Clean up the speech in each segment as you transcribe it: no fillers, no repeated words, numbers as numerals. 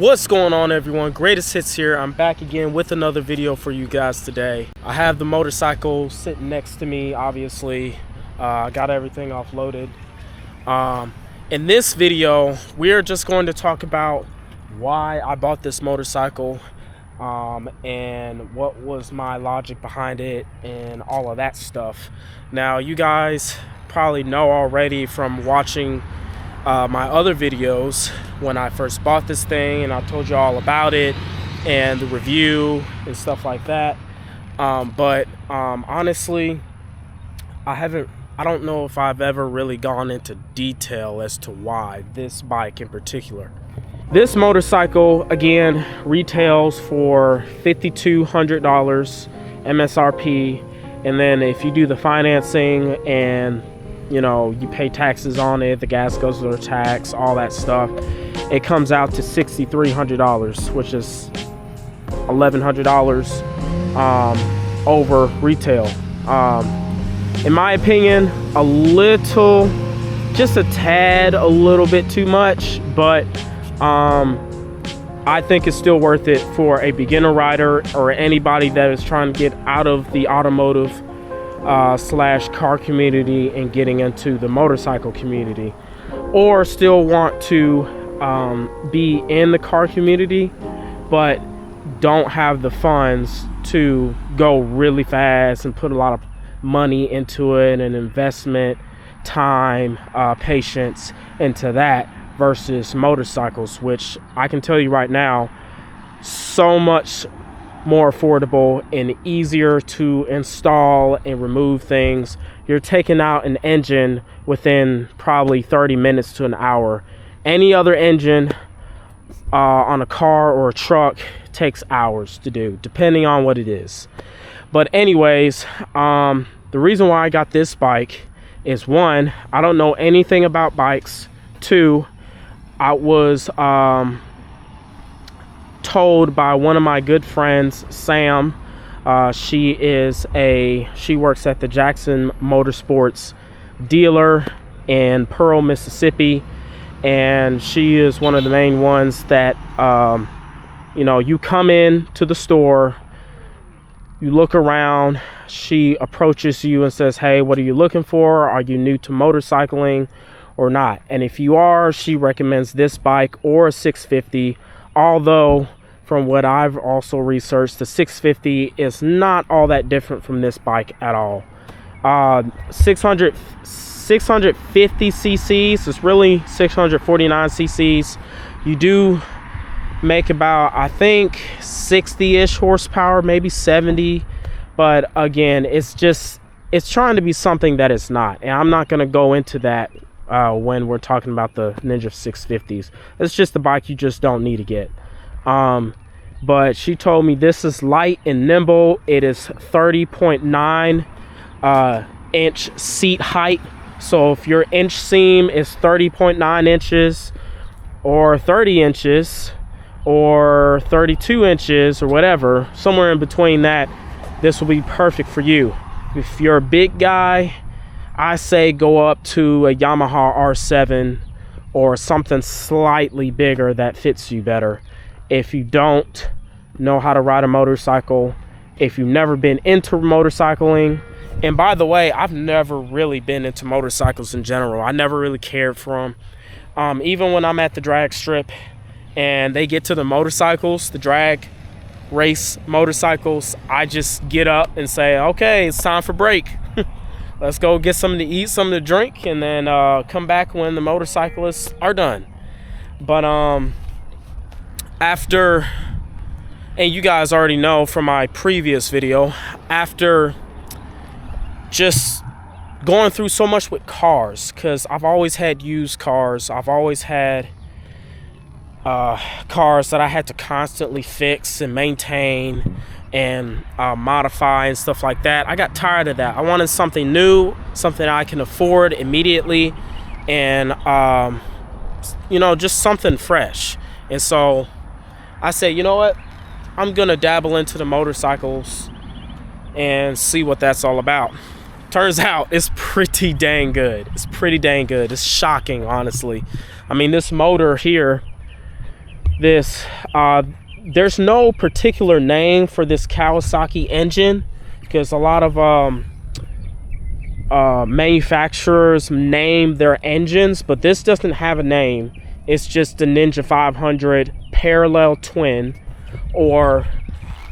What's going on, everyone? Greatest Hits here. I'm back again with another video for you guys today. I have the motorcycle sitting next to me, obviously. I got everything offloaded. In this video, we're just going to talk about why I bought this motorcycle and what was my logic behind it and all of that stuff. Now, you guys probably know already from watching my other videos when I first bought this thing, and I told you all about it and the review and stuff like that. Honestly, I don't know if I've ever really gone into detail as to why this bike in particular. This motorcycle, again, retails for $5,200 MSRP, and then if you do the financing and you know, you pay taxes on it, the gas goes to the tax, all that stuff, it comes out to $6,300, which is $1,100 over retail. In my opinion, a little, just a tad, a little bit too much, but I think it's still worth it for a beginner rider or anybody that is trying to get out of the automotive slash car community and getting into the motorcycle community, or still want to be in the car community but don't have the funds to go really fast and put a lot of money into it and investment, time, patience into that, versus motorcycles, which I can tell you right now, so much more affordable and easier to install and remove things. You're taking out an engine within probably 30 minutes to an hour. Any other engine on a car or a truck takes hours to do, depending on what it is. But anyways, the reason why I got this bike is, one, I don't know anything about bikes. Two, I was told by one of my good friends, Sam. She works at the Jackson Motorsports dealer in Pearl, Mississippi, and she is one of the main ones that you know, you come in to the store, you look around, she approaches you and says, hey, what are you looking for? Are you new to motorcycling or not? And if you are, she recommends this bike or a 650, although from what I've also researched, the 650 is not all that different from this bike at all. 650 cc's, it's really 649 cc's. You do make about, I think, 60-ish horsepower, maybe 70. But again, it's trying to be something that it's not. And I'm not going to go into that when we're talking about the Ninja 650s. It's just the bike you just don't need to get. But she told me this is light and nimble. It is 30.9 inch seat height. So if your inch seam is 30.9 inches or 30 inches or 32 inches or whatever, somewhere in between that, this will be perfect for you. If you're a big guy, I say go up to a Yamaha R7 or something slightly bigger that fits you better. If you don't know how to ride a motorcycle, if you've never been into motorcycling, and by the way, I've never really been into motorcycles in general. I never really cared for them. Even when I'm at the drag strip and they get to the motorcycles, the drag race motorcycles, I just get up and say, okay, it's time for break. Let's go get something to eat, something to drink, and then come back when the motorcyclists are done. But after, and you guys already know from my previous video, after just going through so much with cars, because I've always had used cars, I've always had cars that I had to constantly fix and maintain and modify and stuff like that. I got tired of that. I wanted something new, something I can afford immediately, and you know, just something fresh. And so I said, you know what, I'm gonna dabble into the motorcycles and see what that's all about. Turns out it's pretty dang good. It's pretty dang good. It's shocking, honestly. I mean, this motor here this. There's no particular name for this Kawasaki engine, because a lot of manufacturers name their engines, but this doesn't have a name. It's just the Ninja 500 parallel twin, or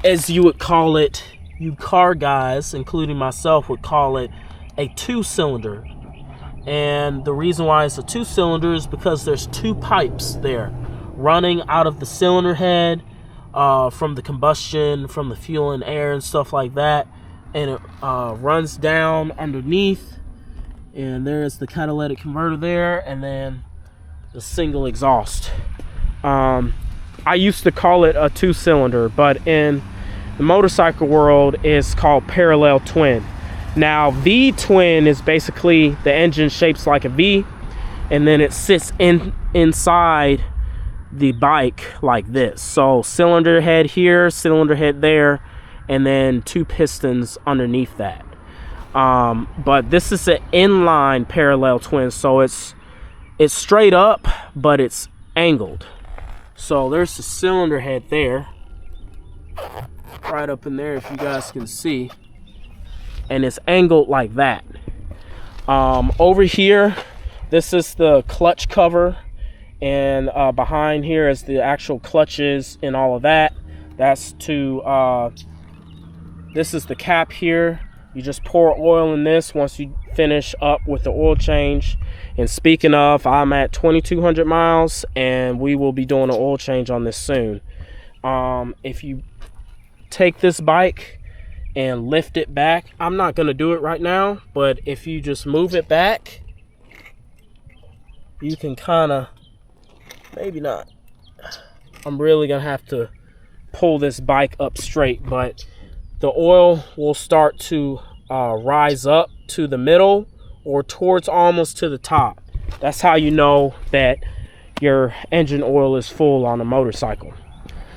as you would call it, you car guys, including myself, would call it a 2-cylinder. And the reason why it's a 2-cylinder is because there's 2 pipes there running out of the cylinder head, from the combustion, from the fuel and air and stuff like that, and it runs down underneath, and there's the catalytic converter there, and then the single exhaust. I used to call it a 2-cylinder, but in the motorcycle world it's called parallel twin. Now, V twin is basically the engine shapes like a V, and then it sits inside the bike like this. So cylinder head here, cylinder head there, and then 2 pistons underneath that. But this is an inline parallel twin, so it's straight up, but it's angled. So there's the cylinder head there, right up in there, if you guys can see, and it's angled like that. Over here, this is the clutch cover, and behind here is the actual clutches and all of that. That's to this is the cap here. You just pour oil in this once you finish up with the oil change. And speaking of, I'm at 2,200 miles, and we will be doing an oil change on this soon. If you take this bike and lift it back, I'm not going to do it right now, but if you just move it back, you can kind of, maybe not, I'm really going to have to pull this bike up straight, but the oil will start to rise up to the middle or towards almost to the top. That's how you know that your engine oil is full on a motorcycle.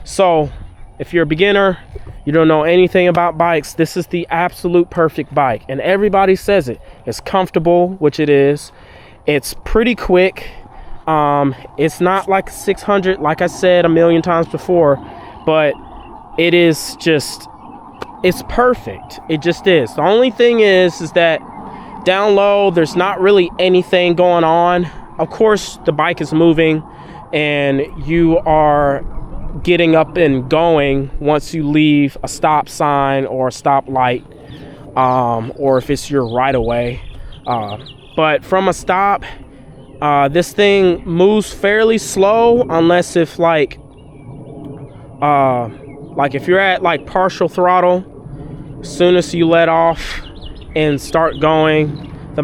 So if you're a beginner, you don't know anything about bikes, this is the absolute perfect bike. And everybody says it. It's comfortable, which it is. It's pretty quick. It's not like 600, like I said a million times before, but it is just, it's perfect. It just is. The only thing is that down low, there's not really anything going on. Of course, the bike is moving and you are getting up and going once you leave a stop sign or a stop light, or if it's your right of way. But from a stop, this thing moves fairly slow, unless if like if you're at like partial throttle, as soon as you let off and start going, the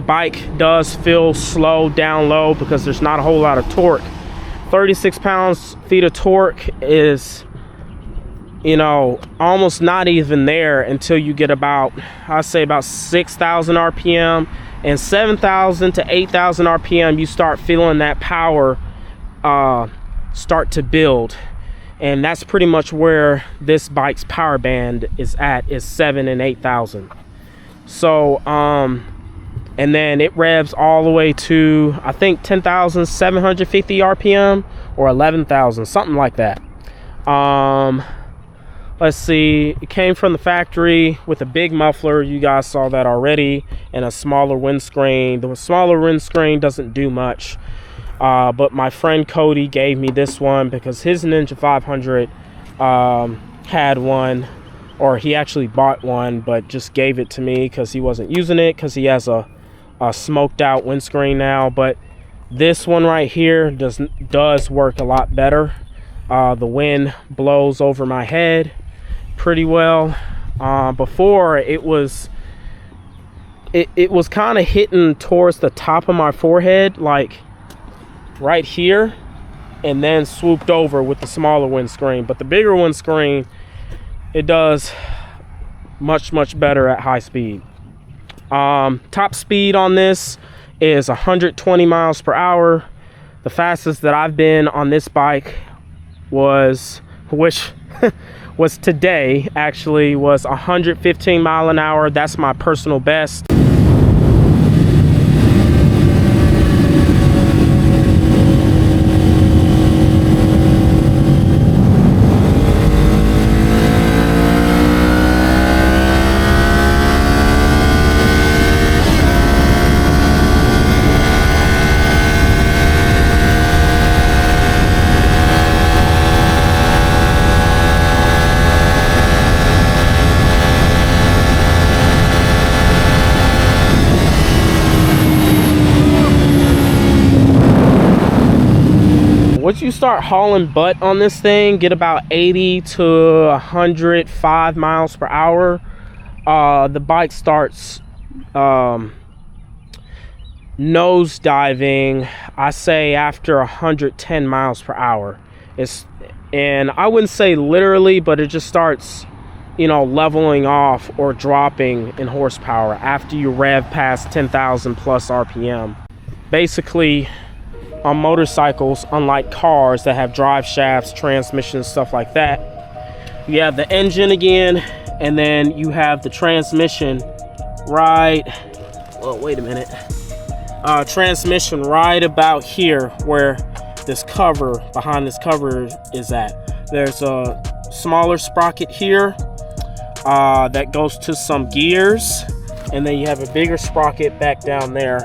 bike does feel slow down low because there's not a whole lot of torque. 36 pounds-feet of torque is, you know, almost not even there until you get about, I'd say about 6,000 RPM, and 7,000 to 8,000 RPM, you start feeling that power start to build. And that's pretty much where this bike's power band is at, is 7,000 and 8,000. So, and then it revs all the way to, I think, 10,750 RPM or 11,000, something like that. Let's see, it came from the factory with a big muffler. You guys saw that already, and a smaller windscreen. The smaller windscreen doesn't do much, but my friend Cody gave me this one because his Ninja 500 had one, or he actually bought one, but just gave it to me because he wasn't using it, because he has a smoked out windscreen now. But this one right here does work a lot better. The wind blows over my head pretty well. Before it was kind of hitting towards the top of my forehead, like right here, and then swooped over with the smaller windscreen. But the bigger windscreen, it does much better at high speed. Top speed on this is 120 miles per hour. The fastest that I've been on this bike was, which was today actually, was 115 mile an hour. That's my personal best. once you start hauling butt on this thing, get about 80 to 105 miles per hour, the bike starts nose diving, I say after 110 miles per hour. And I wouldn't say literally, but it just starts, you know, leveling off or dropping in horsepower after you rev past 10,000 plus RPM. Basically, on motorcycles, unlike cars that have drive shafts, transmissions, stuff like that, you have the engine again, and then you have the transmission right, well, wait a minute, transmission right about here where this cover, behind this cover is at. There's a smaller sprocket here that goes to some gears, and then you have a bigger sprocket back down there,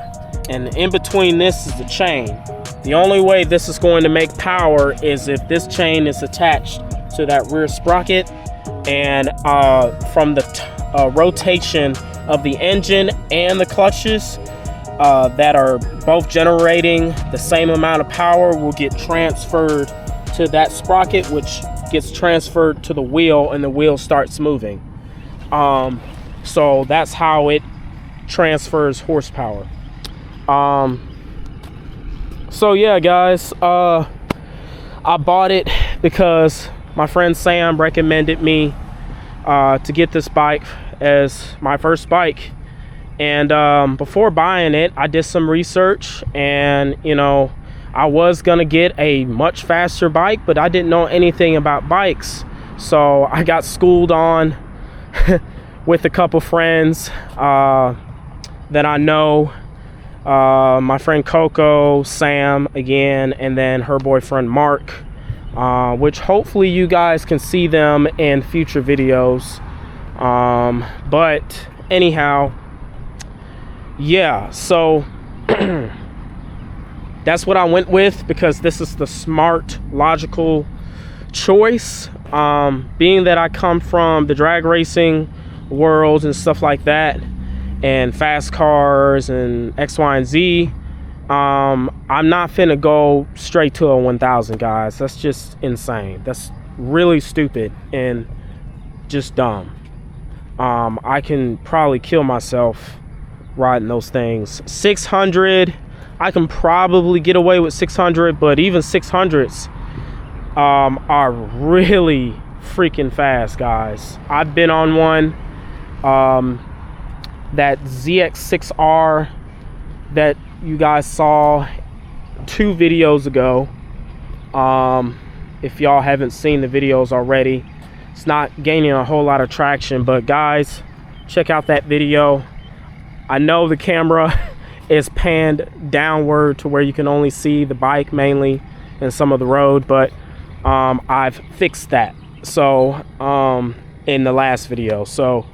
and in between this is the chain. The only way this is going to make power is if this chain is attached to that rear sprocket, and from the rotation of the engine and the clutches that are both generating the same amount of power will get transferred to that sprocket, which gets transferred to the wheel, and the wheel starts moving. So that's how it transfers horsepower. So yeah, guys, I bought it because my friend Sam recommended me to get this bike as my first bike. And before buying it, I did some research, and you know, I was gonna get a much faster bike, but I didn't know anything about bikes, so I got schooled on with a couple friends that I know. My friend Coco, Sam again, and then her boyfriend Mark, which hopefully you guys can see them in future videos. But anyhow, yeah, so that's what I went with, because this is the smart, logical choice. Being that I come from the drag racing world and stuff like that, and fast cars and X, Y, and Z, I'm not finna go straight to a 1000, guys. That's just insane. That's really stupid and just dumb. I can probably kill myself riding those things. 600, I can probably get away with 600, but even 600s are really freaking fast, guys. I've been on one, that ZX6R that you guys saw 2 videos ago. If y'all haven't seen the videos already, it's not gaining a whole lot of traction, but guys, check out that video. I know the camera is panned downward to where you can only see the bike mainly and some of the road, but I've fixed that, so in the last video. So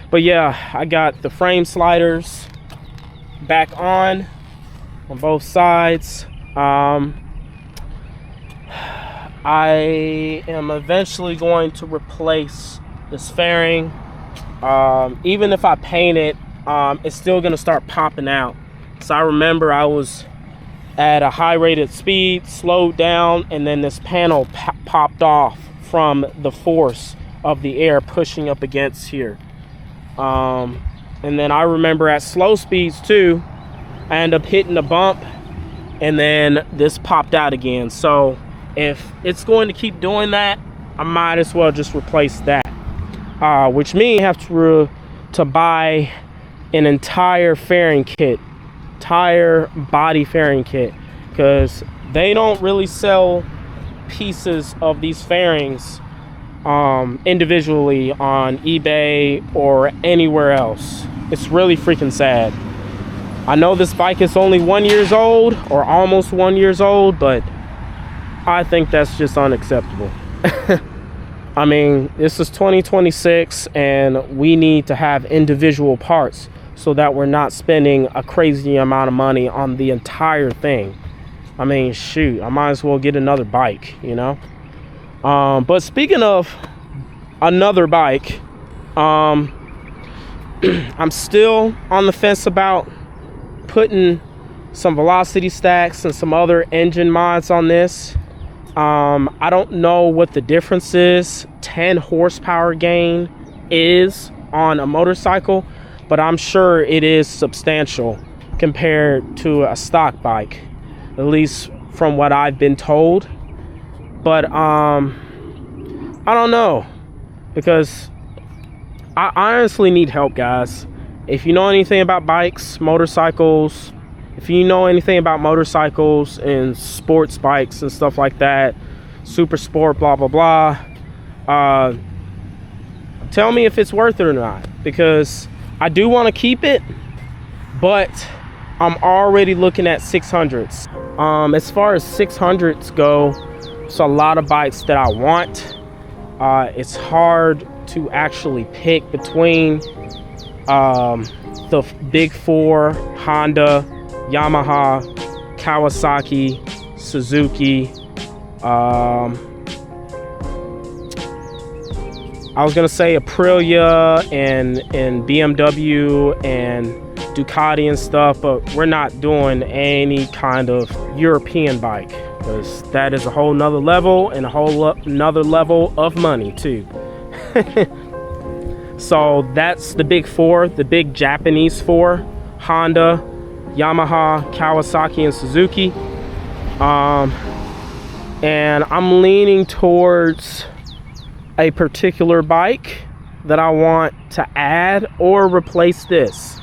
but yeah, I got the frame sliders back on both sides. I am eventually going to replace this fairing. Even if I paint it, it's still gonna start popping out. So I remember I was at a high rated speed, slowed down, and then this panel popped off from the force of the air pushing up against here. And then I remember at slow speeds too, I end up hitting a bump, and then this popped out again. So if it's going to keep doing that, I might as well just replace that, which means I have to buy an entire fairing kit, entire body fairing kit, because they don't really sell pieces of these fairings individually on eBay or anywhere else. It's really freaking sad. I know this bike is only 1 year old, or almost 1 year old, but I think that's just unacceptable. I mean, this is 2026, and we need to have individual parts so that we're not spending a crazy amount of money on the entire thing. I mean, shoot, I might as well get another bike, you know? But speaking of another bike, I'm still on the fence about putting some velocity stacks and some other engine mods on this. I don't know what the difference is 10 horsepower gain is on a motorcycle, but I'm sure it is substantial compared to a stock bike, at least from what I've been told. But I don't know, because I honestly need help, guys. If you know anything about bikes, motorcycles, if you know anything about motorcycles and sports bikes and stuff like that, super sport, blah blah blah, tell me if it's worth it or not, because I do want to keep it, but I'm already looking at 600s. As far as 600s go, it's a lot of bikes that I want. It's hard to actually pick between the big four: Honda, Yamaha, Kawasaki, Suzuki. I was gonna say Aprilia and BMW and Ducati and stuff, but we're not doing any kind of European bike, because that is a whole nother level and a whole nother level of money too. So that's the big four, the big Japanese four: Honda, Yamaha, Kawasaki, and Suzuki. And I'm leaning towards a particular bike that I want to add or replace this,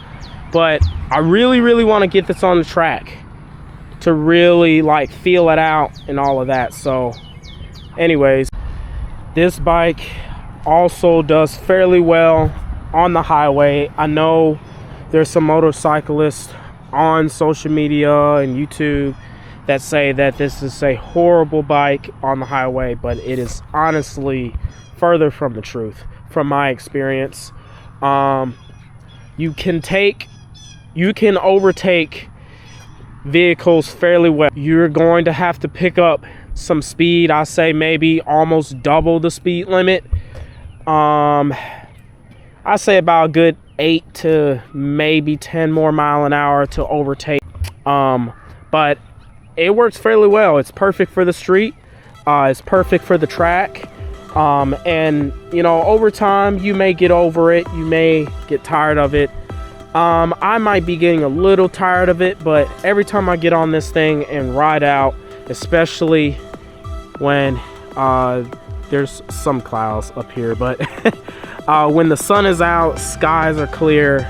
but I really want to get this on the track to really like feel it out and all of that. So anyways, this bike also does fairly well on the highway. I know there's some motorcyclists on social media and YouTube that say that this is a horrible bike on the highway, but it is honestly further from the truth from my experience. You can overtake vehicles fairly well. You're going to have to pick up some speed. I say maybe almost double the speed limit. I say about a good 8 to maybe 10 more mile an hour to overtake. But it works fairly well. It's perfect for the street. It's perfect for the track. And you know, over time you may get over it, you may get tired of it. I might be getting a little tired of it, but every time I get on this thing and ride out, especially when there's some clouds up here, but when the sun is out, skies are clear,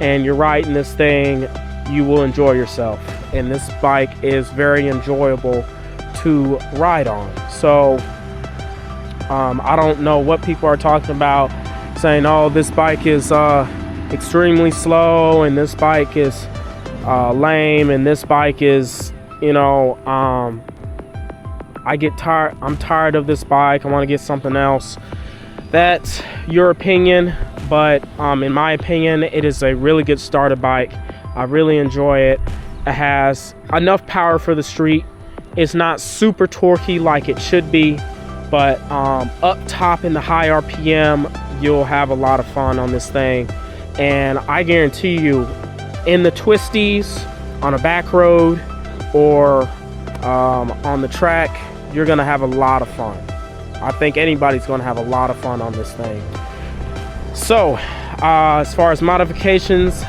and you're riding this thing, you will enjoy yourself. And this bike is very enjoyable to ride on. So I don't know what people are talking about, saying, oh, this bike is extremely slow, and this bike is lame, and this bike is, you know, I'm tired of this bike, I want to get something else. That's your opinion, but in my opinion, it is a really good starter bike. I really enjoy it. It has enough power for the street. It's not super torquey like it should be, but up top in the high RPM, you'll have a lot of fun on this thing. And I guarantee you, in the twisties, on a back road, or on the track, you're gonna have a lot of fun. I think anybody's gonna have a lot of fun on this thing. So as far as modifications,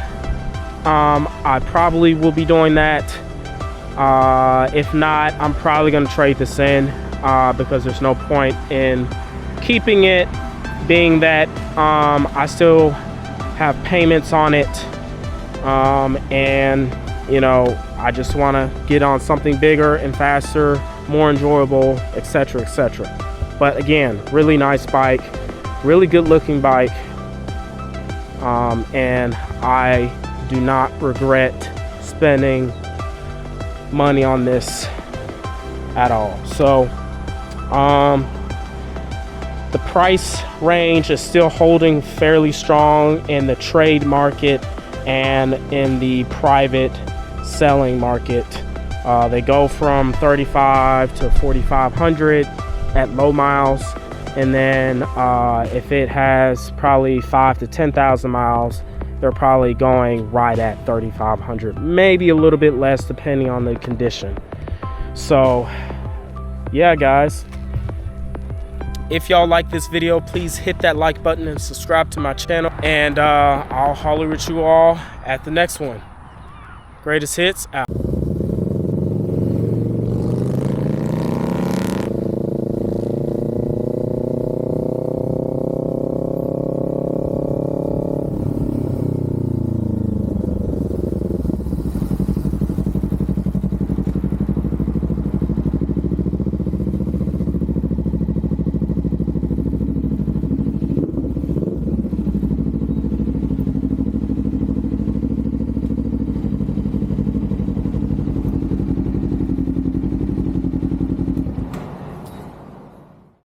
I probably will be doing that. If not, I'm probably gonna trade this in, because there's no point in keeping it, being that I still have payments on it, and you know, I just want to get on something bigger and faster, more enjoyable, etc., etc. But again, really nice bike, really good looking bike, and I do not regret spending money on this at all. So the price range is still holding fairly strong in the trade market and in the private selling market. They go from 35 to 4,500 at low miles, and then if it has probably 5 to 10,000 miles, they're probably going right at 3,500, maybe a little bit less depending on the condition. So yeah, guys, if y'all like this video, please hit that like button and subscribe to my channel. And I'll holler at you all at the next one. Greatest Hits out.